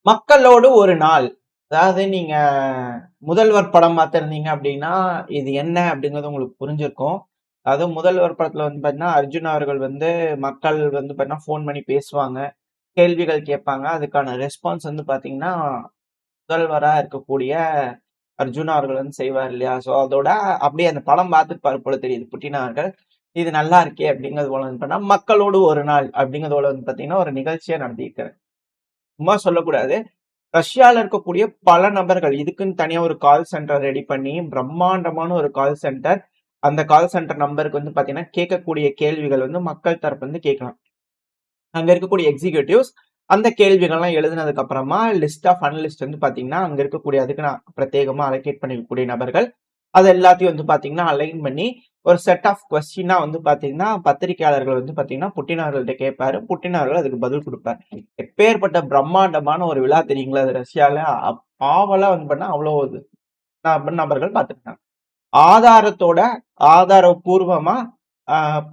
மக்களோடு ஒரு நாள். அதாவது நீங்க முதல்வர் படம் பார்த்திருந்தீங்க அப்படின்னா, இது என்ன அப்படிங்கிறது உங்களுக்கு புரிஞ்சிருக்கும். அதாவது முதல்வர் படத்துல வந்து பார்த்தீங்கன்னா, அர்ஜுன் அவர்கள் வந்து மக்கள் வந்து பார்த்தீங்கன்னா, ஃபோன் பண்ணி பேசுவாங்க. கேள்விகள் கேட்பாங்க. அதுக்கான ரெஸ்பான்ஸ் வந்து பார்த்தீங்கன்னா, முதல்வரா இருக்கக்கூடிய அர்ஜுன் அவர்கள் வந்து செய்வார் இல்லையா? ஸோ அதோட அப்படியே அந்த படம் பார்த்திருப்பார் போல தெரியுது புட்டின் அவர்கள். இது நல்லா இருக்கே அப்படிங்கிறது போல வந்து பண்ணா, மக்களோடு ஒரு நாள் அப்படிங்கிறது போல வந்து பார்த்தீங்கன்னா, ஒரு நிகழ்ச்சியா நடத்தியிருக்காரு. சும்மா சொல்லக்கூடாது. ரஷ்யால இருக்கக்கூடிய பல நபர்கள் இதுக்குன்னு தனியா ஒரு கால் சென்டர் ரெடி பண்ணி பிரம்மாண்டமான ஒரு கால் சென்டர். அந்த கால் சென்டர் நம்பருக்கு வந்து பாத்தீங்கன்னா, கேட்கக்கூடிய கேள்விகள் வந்து மக்கள் தரப்புல இருந்து கேட்கலாம். அங்க இருக்கக்கூடிய எக்ஸிக்யூட்டிவ்ஸ் அந்த கேள்விகள்லாம் எழுதினதுக்கு அப்புறமா லிஸ்ட் ஆஃப் அனலிஸ்ட் வந்து பாத்தீங்கன்னா, அங்க இருக்கக்கூடிய அதுக்கு நான் பிரத்யேகமா அலோகேட் பண்ணிருக்கக்கூடிய நபர்கள். அது எல்லாத்தையும் வந்து பாத்தீங்கன்னா, அலைன் பண்ணி ஒரு செட் ஆஃப் கொஸ்டினா வந்து பாத்தீங்கன்னா, பத்திரிகையாளர்கள் வந்து பாத்தீங்கன்னா, புட்டின் அவர்கள்ட்ட கேட்பாரு. புட்டின் அவர்கள் அதுக்கு பதில் குடுப்பார். எப்பேற்பட்ட பிரம்மாண்டமான ஒரு விழா தெரியுங்களா? அது ரஷ்யால ஆவலா வந்து பண்ணா அவ்வளோ இது நபர்கள் பார்த்திருக்காங்க. ஆதாரத்தோட ஆதாரப்பூர்வமா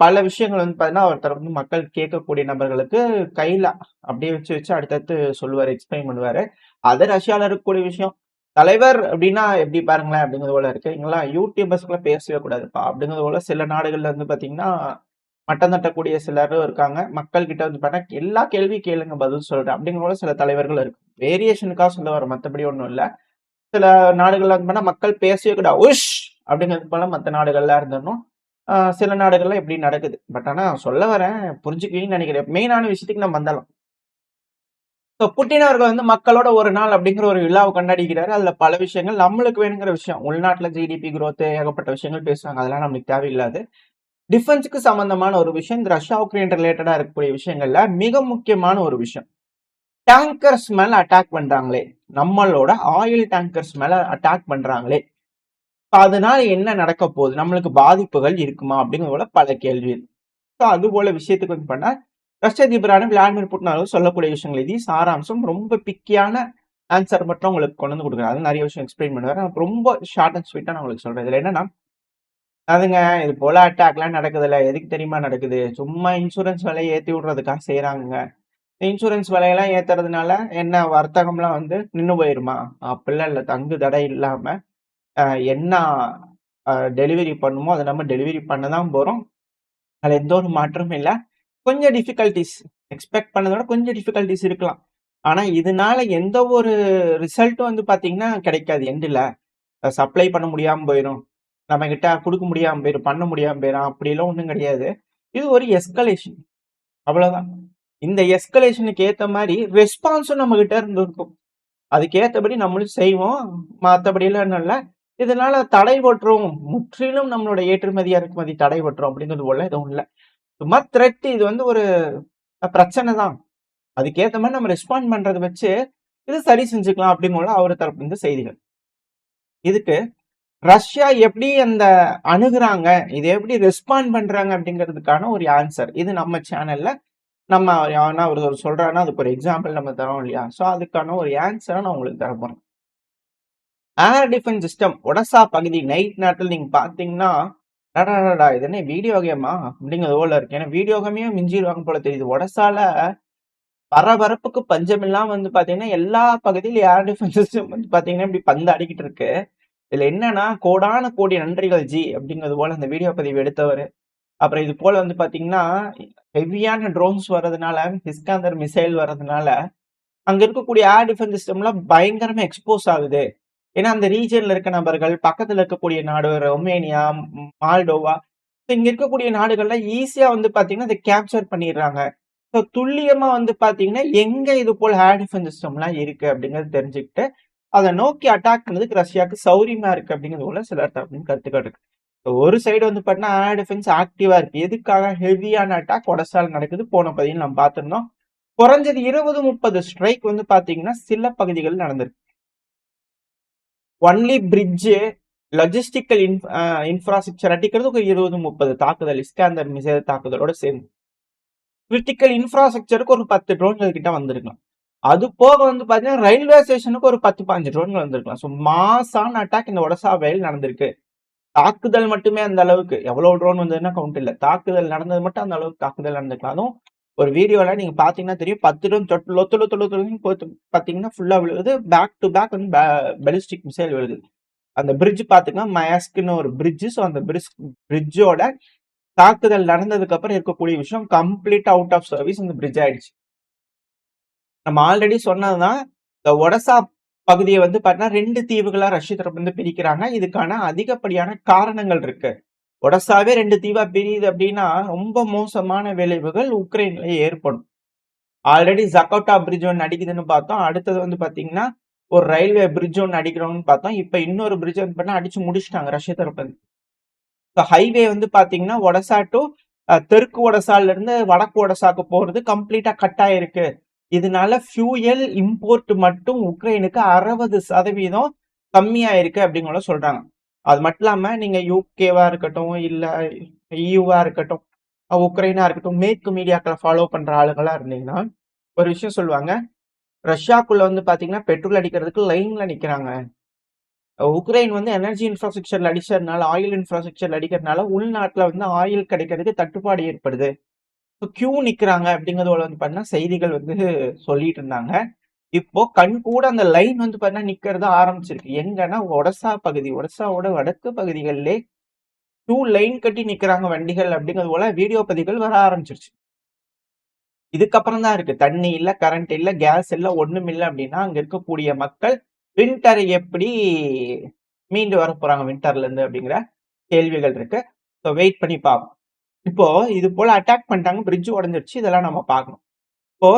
பல விஷயங்கள் வந்து பார்த்தீங்கன்னா, ஒருத்தர் வந்து மக்கள் கேட்கக்கூடிய நபர்களுக்கு கையில அப்படியே வச்சு வச்சு அடுத்தடுத்து சொல்லுவாரு, எக்ஸ்பிளைன் பண்ணுவாரு. அது ரஷ்யால இருக்கக்கூடிய விஷயம். தலைவர் அப்படின்னா எப்படி பாருங்களேன் அப்படிங்கிறது போல இருக்கு. இங்கலாம் யூடியூபர்ஸ்க்குலாம் பேசவே கூடாதுப்பா அப்படிங்கிறது போல சில நாடுகள்ல வந்து பார்த்தீங்கன்னா, மட்டம் தட்டக்கூடிய சிலரும் இருக்காங்க. மக்கள் கிட்ட வந்து பார்த்தா எல்லா கேள்வியும் கேளுங்க பதில் சொல்றேன் அப்படிங்கிற போல சில தலைவர்கள் இருக்கு. வேரியேஷனுக்காக சொல்ல வரேன். மத்தபடி ஒண்ணும் இல்ல. சில நாடுகள்ல வந்து பார்த்தா மக்கள் பேசவே கூடாது. உஷ்! அப்படிங்கிறது போல மத்த நாடுகள்ல இருந்துடணும். சில நாடுகள்ல இப்படி நடக்குது. பட் ஆனா சொல்ல வரேன் புரிஞ்சுக்குவீங்கன்னு நெனைக்கிறேன். மெயினான விஷயத்துக்கு நம்ம வந்துரலாம். ஸோ புட்டின் அவர்கள் வந்து மக்களோட ஒரு நாள் அப்படிங்கிற ஒரு விழாவ கொண்டாடிக்கிறாரு. அதுல பல விஷயங்கள் நம்மளுக்கு வேணுங்கிற விஷயம். உள்நாட்டுல ஜிடிபி குரோத் ஏகப்பட்ட விஷயங்கள் பேசுறாங்க. அதெல்லாம் நம்மளுக்கு தேவையில்லாது. டிஃபென்ஸ்க்கு சம்பந்தமான ஒரு விஷயம். இந்த ரஷ்யா, உக்ரைன் ரிலேட்டடா இருக்கக்கூடிய விஷயங்கள்ல மிக முக்கியமான ஒரு விஷயம். டேங்கர்ஸ் மேல அட்டாக் பண்றாங்களே! நம்மளோட ஆயில் டேங்கர்ஸ் மேல அட்டாக் பண்றாங்களே! அதனால என்ன நடக்க போகுது? நம்மளுக்கு பாதிப்புகள் இருக்குமா? அப்படிங்கிறது போல பல கேள்வி. ஸோ அது போல விஷயத்துக்கு வந்து பண்ணா, ரஷ்ய அதிபரான விளாடிமிர் புட்டின் அவர்கள் சொல்லக்கூடிய விஷயங்கள் இது சாராம்சம் ரொம்ப பிக்கியான ஆன்சர் மட்டும் உங்களுக்கு கொண்டு வந்து குடுக்குறேன். அது நெறைய விஷயம் எக்ஸ்பிளைன் பண்ணுவாரு. ரொம்ப ஷார்ட் அண்ட் ஸ்வீட்டா நான் உங்களுக்கு சொல்றேன். இதுல என்னன்னா, அதுங்க இது போல அட்டாக்லாம் நடக்குதுல்ல. எதுக்கு தெரியுமா நடக்குது? சும்மா இன்சூரன்ஸ் விலைய ஏத்தி விடுறதுக்காக செய்றாங்கங்க. இன்சூரன்ஸ் விலையெல்லாம் ஏத்துறதுனால என்ன வர்த்தகம்லாம் வந்து நின்னு போயிருமா? அப்படிலாம் இல்ல. தங்கு தடை இல்லாம அ என்ன டெலிவரி பண்ணுமோ, அத நம்ம டெலிவரி பண்ண தான் போறோம். அதுல எந்த ஒரு மாற்றமும் இல்ல. கொஞ்சம் டிஃபிகல்டீஸ் எக்ஸ்பெக்ட் பண்ணத விட கொஞ்சம் டிஃபிகல்டீஸ் இருக்கலாம். ஆனா, இதனால எந்த ஒரு ரிசல்ட்டும் வந்து பாத்தீங்கன்னா கிடைக்காது எண்டுல. சப்ளை பண்ண முடியாம போயிரும். நம்மகிட்ட குடுக்க முடியாம போயிரும். பண்ண முடியாம போயிரும். அப்படிலாம் ஒண்ணும் கிடையாது. இது ஒரு எஸ்கலேஷன். அவ்வளவுதான். இந்த எஸ்கலேஷனுக்கு ஏத்த மாரி ரெஸ்பான்ஸும் நம்மகிட்ட இருந்து இருக்கும். அதுக்கு ஏத்தபடி நம்மளும் செய்வோம். மத்தபடிலாம் ஒண்ணும் இல்ல. இதனால தடைபட்டுரும். முற்றிலும் நம்மளோட ஏற்றுமதி, இறக்குமதி தடைபட்டுரும் அப்படிங்கிறது போல எதுவும் இல்ல. சும்மா த்ரெட் இது வந்து ஒரு பிரச்சனை தான். அதுக்கேத்த மாரி நம்ம ரெஸ்பாண்ட் பண்றத வச்சு, இது சரி செஞ்சுக்கலாம் அப்படிங்குள்ள அவரு தரப்பிலிருந்து செய்திகள். இதுக்கு ரஷ்யா எப்படி அந்த அணுகுறாங்க, இத எப்படி ரெஸ்பாண்ட் பண்றாங்க அப்படிங்கிறதுக்கான ஒரு ஆன்சர். இது நம்ம சேனல்ல நம்ம யாருன்னா ஒருத்தர் சொல்றாருன்னா, அதுக்கு ஒரு எக்ஸாம்பிள் நம்ம தரோம் இல்லையா? ஸோ அதுக்கான ஒரு ஆன்ஸர நான் உங்களுக்கு தரப்போறேன். ஏர் டிஃபென்ஸ் சிஸ்டம் ஒடசா பகுதி நைட் நேரத்துல நீங்க பார்த்தீங்கன்னா, அடடடா! இது என்ன வீடியோ கேமா? அப்படிங்கிறது போல இருக்கு. ஏன்னா வீடியோ கேமையே மிஞ்சிருவாங்க போல தெரியுது. ஒடசால பரபரப்புக்கு பஞ்சமில்லாம வந்து பார்த்தீங்கன்னா, எல்லா பகுதியிலும் ஏர் டிஃபென்ஸ் சிஸ்டம் வந்து பார்த்தீங்கன்னா, இப்படி பந்தாடிக்கிட்டு இருக்கு. இதுல என்னன்னா, கோடான கோடி நன்றிகள் ஜி அப்படிங்கிறது போல அந்த வீடியோ பதிவு எடுத்தவரு. அப்புறம் இது போல வந்து பார்த்தீங்கன்னா, ஹெவியான ட்ரோன்ஸ் வர்றதுனால, இஸ்காந்தர் மிசைல் வர்றதுனால, அங்க இருக்கக்கூடிய ஏர் டிஃபென்ஸ் சிஸ்டம்லாம் பயங்கரமா எக்ஸ்போஸ் ஆகுது. ஏன்னா, அந்த ரீஜியன்ல இருக்க நபர்கள், பக்கத்துல இருக்கக்கூடிய நாடு ரொமேனியா, மால்டோவா, இங்க இருக்கக்கூடிய நாடுகள்ல ஈஸியா வந்து பார்த்தீங்கன்னா, அத கேப்சர் பண்ணிர்றாங்க. ஸோ துல்லியமா வந்து பார்த்தீங்கன்னா, எங்க இது போல ஏர் டிஃபென்ஸ் சிஸ்டம்லாம் இருக்கு அப்படிங்கிறத தெரிஞ்சுக்கிட்டு, அத நோக்கி அட்டாக் பண்ணதுக்கு ரஷ்யாவுக்கு சௌரியமா இருக்கு அப்படிங்கிறது போல சிலர் தரப்பின் கருத்துக்கள் இருக்கு. ஒரு சைடு வந்து பார்த்தீங்கன்னா, ஏர் டிஃபென்ஸ் ஆக்டிவா இருக்கு. எதுக்காக ஹெவியான அட்டாக் ஒடசால நடக்குது. போன பதிவில் நம்ம பார்த்திருந்தோம். குறைஞ்சது 20, 30 ஸ்ட்ரைக் வந்து பார்த்தீங்கன்னா, சில பகுதிகள் நடந்திருக்கு. ஒன்லி பிரிட்ஜ், லாஜிஸ்டிக்கல் இன்ஃப்ராஸ்ட்ரக்சர் அடிக்கிறது ஒரு 20, 30 தாக்குதல். இஸ்காந்தர் மிசைல் தாக்குதலோட சேர்ந்து. கிரிட்டிக்கல் இன்ஃப்ராஸ்ட்ரக்சருக்கு ஒரு 10 ட்ரோன்கள் கிட்ட வந்திருக்கலாம். அது போக வந்து பார்த்தீங்கன்னா, ரயில்வே ஸ்டேஷனுக்கு ஒரு 10, 15 ட்ரோன்கள் வந்திருக்கலாம். ஸோ மாஸான அட்டாக் இந்த ஒடசா வயல் நடந்திருக்கு. தாக்குதல் மட்டுமே அந்த அளவுக்கு. எவ்வளவு ட்ரோன் வந்ததுன்னா கவுண்ட் இல்ல. தாக்குதல் நடந்தது மட்டும் அந்த அளவுக்கு தாக்குதல் நடந்திருக்கலாம். அதுவும் ஒரு வீடியோல நீங்க பாத்தீங்கன்னா தெரியும் 10 டன் லொத்து லொத்து லொத்துன்னு பாத்தீங்கன்னா ஃபுல்லா விழுகுது. பேக் டு பேக் வந்து பாலிஸ்டிக் மிசைல் விழுகுது. அந்த பிரிட்ஜ் பாத்தீங்கன்னா மயாஸ்க்னு ஒரு பிரிட்ஜ். ஸோ அந்த பிரிட்ஜோட தாக்குதல் நடந்ததுக்கு அப்புறம் இருக்கக்கூடிய விஷயம் கம்ப்ளீட் அவுட் ஆஃப் சர்வீஸ் இந்த பிரிட்ஜ் ஆயிடுச்சு. நம்ம ஆல்ரெடி சொன்னதுதான் இந்த ஒடசா பகுதியை வந்து பாத்தீங்கன்னா 2 தீவுகளா ரஷ்ய தரப்பு வந்து பிரிக்கிறாங்க. இதுக்கான அதிகப்படியான காரணங்கள் இருக்கு. ஒடசாவே 2 தீவா பிரியுது அப்படின்னா ரொம்ப மோசமான விளைவுகள் உக்ரைன்ல ஏற்படும். ஆல்ரெடி ஜக்கோட்டா பிரிட்ஜ் ஒன்று அடிக்குதுன்னு பார்த்தோம். அடுத்தது வந்து பாத்தீங்கன்னா ஒரு ரயில்வே பிரிட்ஜ் ஒன்று அடிக்கிறோம்னு பார்த்தோம். இப்ப இன்னொரு பிரிட்ஜ் வந்து பண்ணா அடிச்சு முடிச்சிட்டாங்க ரஷ்ய தரப்பு. ஹைவே வந்து பாத்தீங்கன்னா ஒடசா டு தெற்கு ஒடசால இருந்து வடக்கு ஒடசாக்கு போறது கம்ப்ளீட்டா கட் ஆயிருக்கு. இதனால ஃபியூயல் இம்போர்ட் மட்டும் உக்ரைனுக்கு 60% கம்மியாயிருக்கு அப்படிங்கிற சொல்றாங்க. அது மட்டும் இல்லாம நீங்க யூகேவா இருக்கட்டும், இல்ல இயூவா இருக்கட்டும், உக்ரைனா இருக்கட்டும், மேற்கு மீடியாக்களை ஃபாலோ பண்ற ஆளுங்களா இருந்தீங்கன்னா ஒரு விஷயம் சொல்லுவாங்க. ரஷ்யாக்குள்ள வந்து பாத்தீங்கன்னா பெட்ரோல் அடிக்கிறதுக்கு லைன்ல நிக்கிறாங்க. உக்ரைன் வந்து எனர்ஜி இன்ஃப்ராஸ்ட்ரக்சர்ல அடிச்சதுனால, ஆயில் இன்ஃப்ராஸ்ட்ரக்சர்ல அடிக்கிறதுனால உள்நாட்டுல வந்து ஆயில் கிடைக்கிறதுக்கு தட்டுப்பாடு ஏற்படுது. கியூ நிக்கிறாங்க அப்படிங்கறது வந்து பாத்தீங்கன்னா செய்திகள் வந்து சொல்லிட்டு இருந்தாங்க. இப்போ கண் கூட அந்த லைன் வந்து பாத்தீங்கன்னா நிக்கிறது ஆரம்பிச்சிருக்கு. எங்கன்னா ஒடசா பகுதி, ஒடசாவோட வடக்கு பகுதிகளிலே கியூ லைன் கட்டி நிக்கிறாங்க வண்டிகள் அப்படிங்கிறது போல வீடியோ பதிவுகள் வர ஆரம்பிச்சிருச்சு. இதுக்கப்புறம் தான் இருக்கு. தண்ணி இல்ல, கரண்ட் இல்ல, கேஸ் இல்ல, ஒண்ணும் இல்ல அப்படின்னா அங்க இருக்கக்கூடிய மக்கள் வின்டரை எப்படி மீண்டு வர போறாங்க வின்டர்ல இருந்து அப்படிங்கிற கேள்விகள் இருக்கு. ஸோ வெயிட் பண்ணி பார்ப்போம். இப்போ இது போல அட்டாக் பண்ணிட்டாங்க, பிரிட்ஜ் உடஞ்சிருச்சு, இதெல்லாம் நம்ம பார்க்கணும். இப்போ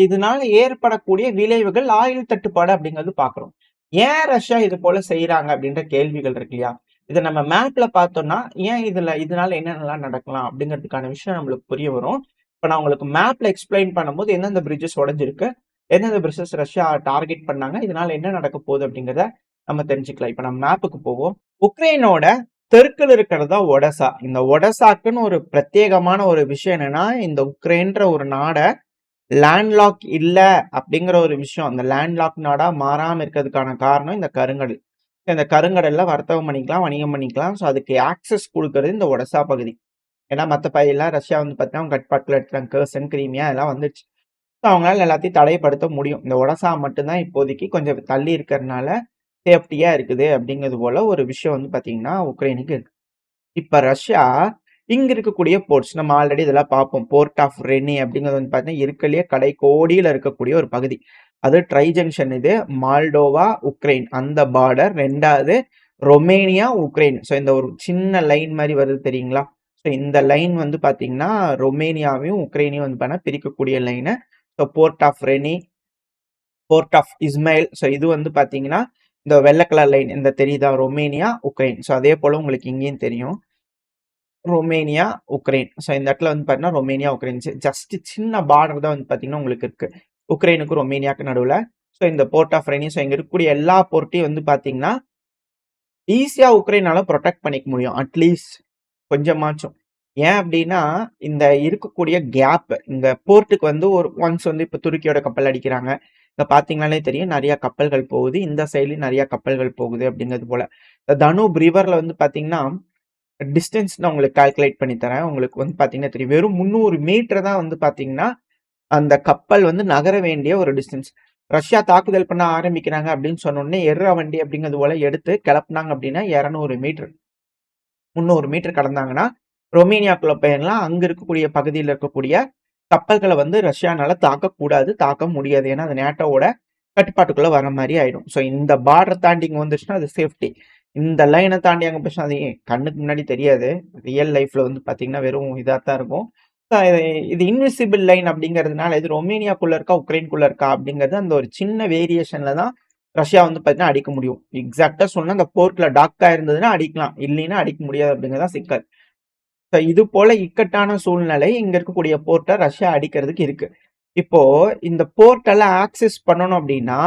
இதனால ஏற்படக்கூடிய விளைவுகள் ஆயுள் தட்டுப்பாடு அப்படிங்கிறது பார்க்கிறோம். ஏன் ரஷ்யா இது போல செய்யறாங்க அப்படின்ற கேள்விகள் இருக்கு இல்லையா? இதை நம்ம மேப்ல பார்த்தோம்னா ஏன் இதனால என்னென்னலாம் நடக்கலாம் அப்படிங்கிறதுக்கான விஷயம் நம்மளுக்கு புரிய வரும். இப்போ நான் உங்களுக்கு மேப்ல எக்ஸ்பிளைன் பண்ணும்போது எந்தெந்த பிரிட்ஜஸ் உடஞ்சிருக்கு, எந்தெந்த பிரிட்ஜஸ் ரஷ்யா டார்கெட் பண்ணாங்க, இதனால என்ன நடக்க போகுது அப்படிங்கிறத நம்ம தெரிஞ்சுக்கலாம். இப்போ நம்ம மேப்புக்கு போவோம். உக்ரைனோட தெற்குல இருக்கிறதா ஒடசா. இந்த ஒடசாக்குன்னு ஒரு பிரத்யேகமான ஒரு விஷயம் என்னன்னா, இந்த உக்ரைன்ற ஒரு நாடை லேண்ட்லாக் இல்ல அப்படிங்கிற ஒரு விஷயம். அந்த லேண்ட்லாக் நாடா மாறாம இருக்கிறதுக்கான காரணம் இந்த கருங்கடல். இந்த கருங்கடல்ல வர்த்தகம் பண்ணிக்கலாம், வணிகம் பண்ணிக்கலாம். ஸோ அதுக்கு ஆக்சஸ் கொடுக்கறது இந்த ஒடசா பகுதி. ஏன்னா மற்ற பகுதியெல்லாம் ரஷ்யா வந்து பார்த்தீங்கன்னா அவங்க கட்டுப்பாட்டில் எடுத்துட்டாங்க. கர்சன், கிரீமியா எல்லாம் வந்துருச்சு. ஸோ அவங்களால எல்லாத்தையும் தடைப்படுத்த முடியும். இந்த ஒடசா மட்டும்தான் இப்போதைக்கு கொஞ்சம் தள்ளி இருக்கிறதுனால சேஃப்டியா இருக்குது அப்படிங்கிறது போல ஒரு விஷயம் வந்து பார்த்தீங்கன்னா உக்ரைனுக்கு இருக்கு. இப்ப ரஷ்யா இங்க இருக்கக்கூடிய போர்ட்ஸ் நம்ம ஆல்ரெடி இதெல்லாம் பார்ப்போம். போர்ட் ஆஃப் ரெனி அப்படிங்கிறது வந்து பார்த்தீங்கன்னா இருக்கலையே கடை கோடியில் இருக்கக்கூடிய ஒரு பகுதி. அது ட்ரை ஜங்ஷன். இது மால்டோவா, உக்ரைன் அந்த பார்டர். 2வது ரொமேனியா, உக்ரைன். ஸோ இந்த ஒரு சின்ன லைன் மாதிரி வருது தெரியுங்களா? ஸோ இந்த லைன் வந்து பார்த்தீங்கன்னா ரொமேனியாவையும் உக்ரைனையும் வந்து பார்த்தா பிரிக்கக்கூடிய line. So port of Reni, port of Izmail. So இது வந்து பார்த்தீங்கன்னா இந்த வெள்ளை கலர் லைன் இந்த தெரியுதா? ரொமேனியா, உக்ரைன். ஸோ அதே போல உங்களுக்கு இங்கேயும் தெரியும் ரொமேனியா, உக்ரைன். ஸோ இந்த இடத்துல வந்து பார்த்தீங்கன்னா ரொமேனியா, உக்ரைன் ஜஸ்ட் சின்ன பார்டர் தான் வந்து பார்த்தீங்கன்னா உங்களுக்கு இருக்கு உக்ரைனுக்கும் ரொமேனியாவுக்கு நடுவில். ஸோ இந்த போர்ட் ஆஃப் ரெனி, ஸோ இங்கே இருக்கக்கூடிய எல்லா போர்ட்டையும் வந்து பார்த்தீங்கன்னா ஈஸியா உக்ரைனால ப்ரொடெக்ட் பண்ணிக்க முடியும். அட்லீஸ்ட் கொஞ்சமாச்சும். ஏன் அப்படின்னா இந்த இருக்கக்கூடிய கேப் இந்த போர்ட்டுக்கு வந்து ஒரு ஒன்ஸ் வந்து இப்போ துருக்கியோட கப்பல் அடிக்கிறாங்க. இங்க பார்த்தீங்கன்னாலே தெரியும் நிறைய கப்பல்கள் போகுது. இந்த சைட்லயும் நிறைய கப்பல்கள் போகுது அப்படிங்கிறது போல. இந்த தனுப் ரிவர்ல வந்து பார்த்தீங்கன்னா டிஸ்டன்ஸ் நான் உங்களுக்கு கால்குலேட் பண்ணி தரேன். உங்களுக்கு வந்து பார்த்தீங்கன்னா தெரியும். வெறும் 300 மீட்டர் தான் வந்து பார்த்தீங்கன்னா அந்த கப்பல் வந்து நகர வேண்டிய ஒரு டிஸ்டன்ஸ். ரஷ்யா தாக்குதல் பண்ண ஆரம்பிக்கிறாங்க அப்படின்னு சொன்ன உடனே எர்ரா வண்டி அப்படிங்கிறது போல எடுத்து கிளப்புனாங்க அப்படின்னா 200 மீட்டர் 300 மீட்டர் கடந்தாங்கன்னா ரொமேனியாக்குள்ள போயிடலாம். அங்க இருக்கக்கூடிய பகுதியில் இருக்கக்கூடிய கப்பல்களை வந்து ரஷ்யானால தாக்கக்கூடாது, தாக்க முடியாது. ஏன்னா அது நேட்டோவோட கட்டுப்பாட்டுக்குள்ள வர மாதிரி ஆயிடும். ஸோ இந்த பார்டர் தாண்டி இங்க வந்துச்சுன்னா அது சேஃப்டி. இந்த லைனை தாண்டி அங்கே போச்சுன்னா அது கண்ணுக்கு முன்னாடி தெரியாது. ரியல் லைஃப்ல வந்து பார்த்தீங்கன்னா வெறும் இதாக தான் இருக்கும். இது இன்விசிபிள் லைன் அப்படிங்கிறதுனால இது ரொமேனியாக்குள்ள இருக்கா, உக்ரைனுக்குள்ள இருக்கா அப்படிங்கிறது அந்த ஒரு சின்ன வேரியேஷன்ல தான் ரஷ்யா வந்து பார்த்தீங்கன்னா அடிக்க முடியும். எக்ஸாக்டா சொன்னா அந்த போர்ட்ல டாக்கா இருந்ததுன்னா அடிக்கலாம், இல்லைன்னா அடிக்க முடியாது அப்படிங்கிறதா சிக்கல். இது போல இக்கட்டான சூழ்நிலை இங்க இருக்கக்கூடிய போர்ட்டை ரஷ்யா அடிக்கிறதுக்கு இருக்கு. இப்போ இந்த போர்ட்டெல்லாம் ஆக்சஸ் பண்ணணும் அப்படின்னா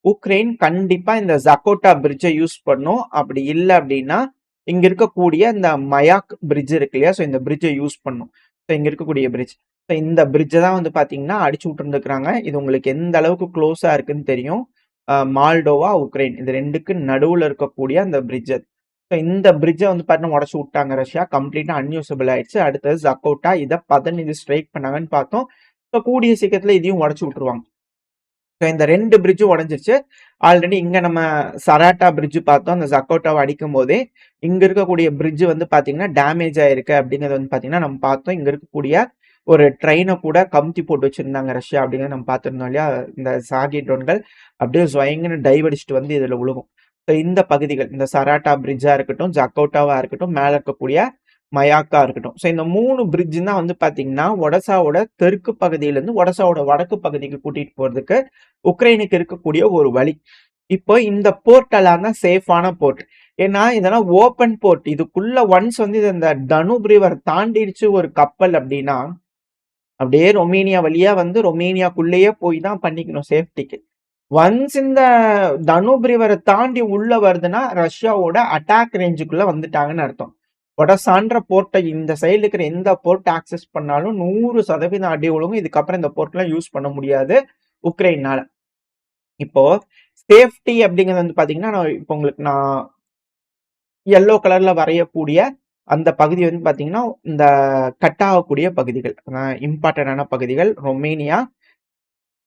உக்ரைன் கண்டிப்பா இந்த ஜக்கோட்டா பிரிட்ஜை யூஸ் பண்ணும். அப்படி இல்லை அப்படின்னா இங்க இருக்கக்கூடிய இந்த மயாக் பிரிட்ஜ் இருக்கு இல்லையா? ஸோ இந்த பிரிட்ஜை யூஸ் பண்ணும். ஸோ இங்க இருக்கக்கூடிய பிரிட்ஜ். ஸோ இந்த பிரிட்ஜை தான் வந்து பாத்தீங்கன்னா அடிச்சு விட்டுருந்துருக்காங்க. இது உங்களுக்கு எந்த அளவுக்கு க்ளோஸா இருக்குன்னு தெரியும். மால்டோவா, உக்ரைன் இது ரெண்டுக்கு நடுவுல இருக்கக்கூடிய அந்த பிரிட்ஜ். ஸோ இந்த பிரிட்ஜை வந்து பார்த்தீங்கன்னா உடச்சு விட்டாங்க ரஷ்யா. கம்ப்ளீட்டா அன்யூசபிள் ஆயிடுச்சு. அடுத்தது ஜக்கோட்டா, இதை 15 ஸ்ட்ரைக் பண்ணாங்கன்னு பார்த்தோம். ஸோ கூடிய சீக்கிரத்துல இதையும் உடச்சு விட்டுருவாங்க. ஸோ இந்த 2 பிரிட்ஜும் உடஞ்சிருச்சு. ஆல்ரெடி இங்க நம்ம சராட்டா பிரிட்ஜ் பார்த்தோம். அந்த ஜக்கோட்டாவை அடிக்கும் போதே இங்க இருக்கக்கூடிய பிரிட்ஜ் வந்து பாத்தீங்கன்னா டேமேஜ் ஆயிருக்கு அப்படிங்கறது வந்து பாத்தீங்கன்னா நம்ம பார்த்தோம். இங்க இருக்கக்கூடிய ஒரு ட்ரெயினை கூட கமுத்தி போட்டு வச்சிருந்தாங்க ரஷ்யா அப்படிங்கறத நம்ம பார்த்திருந்தோம் இல்லையா. இந்த சாகி ட்ரோன்கள் அப்படியே ஸ்வயங்கன்னு டைவ் அடிச்சுட்டு வந்து இதுல விழுகும். ஸோ இந்த பகுதிகள், இந்த சராட்டா பிரிட்ஜா இருக்கட்டும், ஜக்கோட்டாவா இருக்கட்டும், மேல இருக்கக்கூடிய மயாக்கா இருக்கட்டும். ஸோ இந்த 3 பிரிட்ஜ் தான் வந்து பாத்தீங்கன்னா ஒடசாவோட தெற்கு பகுதியிலிருந்து ஒடசாவோட வடக்கு பகுதிக்கு கூட்டிட்டு போறதுக்கு உக்ரைனுக்கு இருக்கக்கூடிய ஒரு வழி. இப்போ இந்த போர்ட் எல்லாம் தான் சேஃபான போர்ட். ஏன்னா இதெல்லாம் ஓப்பன் போர்ட். இதுக்குள்ள ஒன்ஸ் வந்து இந்த டனுப் ரிவர் தாண்டிடுச்சு ஒரு கப்பல் அப்படின்னா அப்படியே ரொமேனியா வழியா வந்து ரொமேனியாக்குள்ளேயே போய் தான் பண்ணிக்கணும் சேஃப்டிக்கு. ஒன்ஸ் இந்த டனுப் ரிவரை தாண்டி உள்ள வருதுன்னா ரஷ்யாவோட அட்டாக் ரேஞ்சுக்குள்ள வந்துட்டாங்கன்னு அர்த்தம். ஒடசான்ற போர்ட்டை இந்த சைடுல இருக்கிற எந்த போர்ட் ஆக்சஸ் பண்ணாலும் 100% அடி ஒழுங்கும். இதுக்கப்புறம் இந்த போர்ட்லாம் யூஸ் பண்ண முடியாது உக்ரைனால. இப்போ சேஃப்டி அப்படிங்கிறது வந்து பாத்தீங்கன்னா இப்போ உங்களுக்கு நான் எல்லோ கலர்ல வரையக்கூடிய அந்த பகுதி வந்து பாத்தீங்கன்னா இந்த கட் ஆகக்கூடிய பகுதிகள், இம்பார்ட்டன்டான பகுதிகள் ரொமேனியா,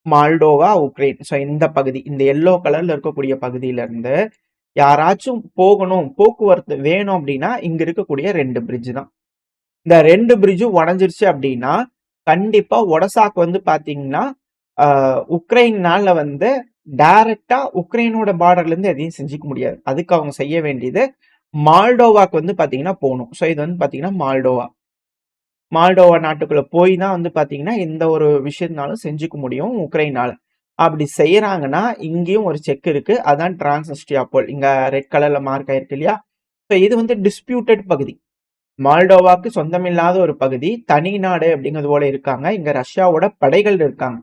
மால்டோவா, உக்ரைன். ஸோ இந்த பகுதி, இந்த எல்லோ கலர்ல இருக்கக்கூடிய பகுதியில இருந்து யாராச்சும் போகணும், போக்குவரத்து வேணும் அப்படின்னா இங்க இருக்கக்கூடிய 2 பிரிட்ஜ் தான். இந்த 2 பிரிட்ஜும் உடஞ்சிருச்சு அப்படின்னா கண்டிப்பா ஒடசாக்கு வந்து பாத்தீங்கன்னா உக்ரைனால வந்து டைரக்டா உக்ரைனோட பார்டர்ல இருந்து எதையும் செஞ்சுக்க முடியாது. அதுக்கு அவங்க செய்ய வேண்டியது மால்டோவாக்கு வந்து பாத்தீங்கன்னா போகணும். ஸோ இது வந்து பாத்தீங்கன்னா மால்டோவா நாட்டுக்குள்ள போய் தான் வந்து பாத்தீங்கன்னா எந்த ஒரு விஷயத்தினாலும் செஞ்சுக்க முடியும் உக்ரைனால. அப்படி செய்யறாங்கன்னா இங்கேயும் ஒரு செக் இருக்கு. அதான் டிரான்ஸ்னிஸ்ட்ரியாபோல். இங்க ரெட் கலர்ல மார்க் ஆயிருக்கு இல்லையா. ஸோ இது வந்து டிஸ்பியூட்டட் பகுதி. மால்டோவாக்கு சொந்தமில்லாத ஒரு பகுதி, தனி நாடு அப்படிங்கிறது போல இருக்காங்க. இங்க ரஷ்யாவோட படைகள் இருக்காங்க.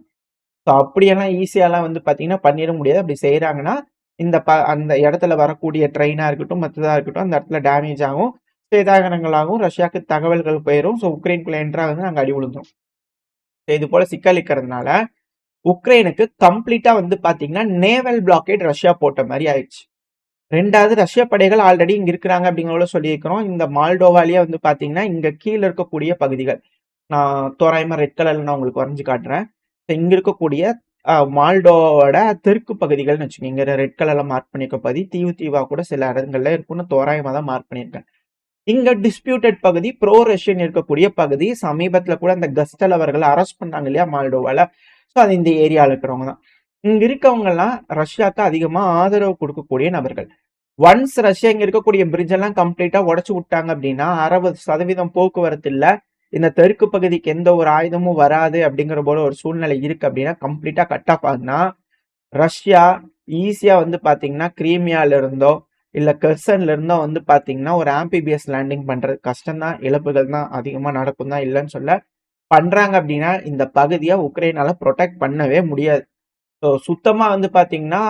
ஸோ அப்படியெல்லாம் ஈஸியாலாம் வந்து பாத்தீங்கன்னா பண்ணிட முடியாது. அப்படி செய்யறாங்கன்னா இந்த அந்த இடத்துல வரக்கூடிய ட்ரெயினா இருக்கட்டும், மற்றதா இருக்கட்டும், அந்த இடத்துல டேமேஜ் ஆகும், சேதாரங்களாகவும், ரஷ்யாவுக்கு தகவல்கள் போயிடும். ஸோ உக்ரைனுக்குள்ள என்ட்ரா வந்து நாங்கள் அடி விழுந்தோம். இது போல சிக்கல் இருக்கிறதுனால உக்ரைனுக்கு கம்ப்ளீட்டா வந்து பாத்தீங்கன்னா நேவல் பிளாக்கேட் ரஷ்யா போட்ட மாதிரி ஆயிடுச்சு. 2வது ரஷ்ய படைகள் ஆல்ரெடி இங்க இருக்கிறாங்க அப்படிங்கிற சொல்லியிருக்கிறோம். இந்த மால்டோவாலேயே வந்து பாத்தீங்கன்னா இங்க கீழே இருக்கக்கூடிய பகுதிகள், நான் தோராயமா ரெட் கலர்ல நான் உங்களுக்கு வரைஞ்சு காட்டுறேன். இங்க இருக்கக்கூடிய மால்டோவோட தெற்கு பகுதிகள்னு வச்சுக்கோங்க. ரெட் கலர்ல மார்க் பண்ணிருக்க பகுதி தீவா கூட சில இடங்கள்ல இருக்குன்னு தோராயமா தான் மார்க் பண்ணியிருக்கேன். இங்க டிஸ்பியூட்டட் பகுதி, ப்ரோ ரஷ்யன் இருக்கக்கூடிய பகுதி. சமீபத்துல கூட அந்த கஸ்டல் அவர்கள் அரெஸ்ட் பண்ணாங்க இல்லையா மால்டோவால. ஸோ அது இந்த ஏரியாவில் இருக்கிறவங்க தான். இங்க இருக்கவங்க எல்லாம் ரஷ்யாவுக்கு அதிகமா ஆதரவு கொடுக்கக்கூடிய நபர்கள். ஒன்ஸ் ரஷ்யா இங்க இருக்கக்கூடிய பிரிட்ஜ் எல்லாம் கம்ப்ளீட்டா உடச்சு விட்டாங்க அப்படின்னா 60% போக்குவரத்து இல்ல, இந்த தெற்கு பகுதிக்கு எந்த ஒரு ஆயுதமும் வராது அப்படிங்கிற போல ஒரு சூழ்நிலை இருக்கு அப்படின்னா கம்ப்ளீட்டா கட் ஆஃப் ஆகுதுன்னா ரஷ்யா ஈஸியா வந்து பாத்தீங்கன்னா கிரீமியால இருந்தோ இல்ல கெர்சன்ல இருந்தோ வந்து பாத்தீங்கன்னா ஒரு ஆம்பிபிஎஸ் லேண்டிங் பண்றது கஷ்டம் தான், இழப்புகள் தான் அதிகமா நடக்கும் தான், இல்லைன்னு சொல்ல. பண்றாங்க அப்படின்னா இந்த பகுதியை உக்ரைனால ப்ரொடெக்ட் பண்ணவே முடியாது. ஸோ சுத்தமா வந்து பாத்தீங்கன்னா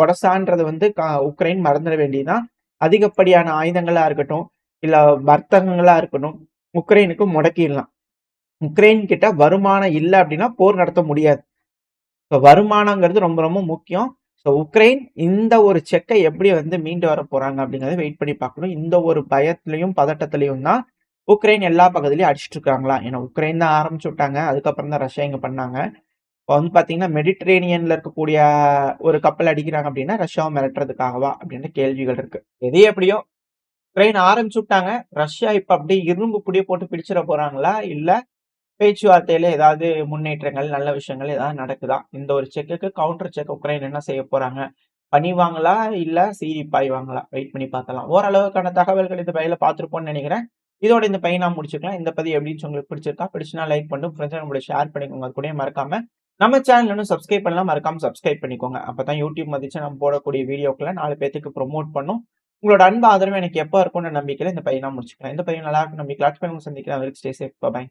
ஒடசான்றது வந்து உக்ரைன் மறந்துட வேண்டியதுதான். அதிகப்படியான ஆயுதங்களா இருக்கட்டும், இல்ல வர்த்தகங்களா இருக்கட்டும், உக்ரைனுக்கு முடக்கிடலாம். உக்ரைன் கிட்ட வருமானம் இல்லை அப்படின்னா போர் நடத்த முடியாது. ஸோ வருமானங்கிறது ரொம்ப ரொம்ப முக்கியம். ஸோ உக்ரைன் இந்த ஒரு செக்கை எப்படி வந்து மீண்டு வர போறாங்க அப்படிங்கறத வெயிட் பண்ணி பார்க்கணும். இந்த ஒரு பயத்திலையும் பதட்டத்திலையும் தான் உக்ரைன் எல்லா பகுதியிலையும் அடிச்சுட்டு இருக்காங்களா. ஏன்னா உக்ரைன் தான் ஆரம்பிச்சு விட்டாங்க, அதுக்கப்புறம் தான் ரஷ்யா இங்க பண்ணாங்க. இப்போ வந்து பாத்தீங்கன்னா மெடிட்ரேனியன்ல இருக்கக்கூடிய ஒரு கப்பல் அடிக்கிறாங்க அப்படின்னா ரஷ்யாவை மிரட்டுறதுக்காகவா அப்படின்ற கேள்விகள் இருக்கு. எது எப்படியோ உக்ரைன் ஆரம்பிச்சு விட்டாங்க. ரஷ்யா இப்ப அப்படியே இரும்பு புடிய போட்டு பிடிச்சிட போறாங்களா, இல்ல பேச்சுவார்த்தையில ஏதாவது முன்னேற்றங்கள், நல்ல விஷயங்கள் ஏதாவது நடக்குதா? இந்த ஒரு செக்குக்கு கவுண்டர் செக் உக்ரைன் என்ன செய்ய போறாங்க? பணிவாங்களா, இல்ல சீறி பாய்வாங்களா? வெயிட் பண்ணி பார்க்கலாம். ஓரளவுக்கான தகவல்கள் இந்த பையில பார்த்திருப்போம்னு நினைக்கிறேன். இதோட இந்த பையன் நான் முடிச்சுக்கலாம். இந்த பதிவு எப்படின்னு உங்களுக்கு பிடிச்சிருக்கா? பிடிச்சுனா லைக் பண்ணுங்க, ஃப்ரெண்ட்ஸ் நம்மளோட ஷேர் பண்ணிக்கோங்க. அது கூட மறக்காம நம்ம சேனல் இன்னும் சப்ஸ்கிரைப் பண்ணலாம், மறக்காம சப்ஸ்கிரைப் பண்ணிக்கோங்க. அப்பதான் யூடியூப் மதிச்சு நம்ம போடக்கூடிய வீடியோக்களை 4 பேத்துக்கு ப்ரொமோட் பண்ணும். உங்களோட அன்பு ஆதரவு எனக்கு எப்போ இருக்கும்னு நம்பிக்கையில இந்த பையனா முடிச்சுக்கிறேன். இந்த பையன் நல்லா இருக்கும் நம்பிக்கை. சந்திக்கிறேன். Stay safe. பை.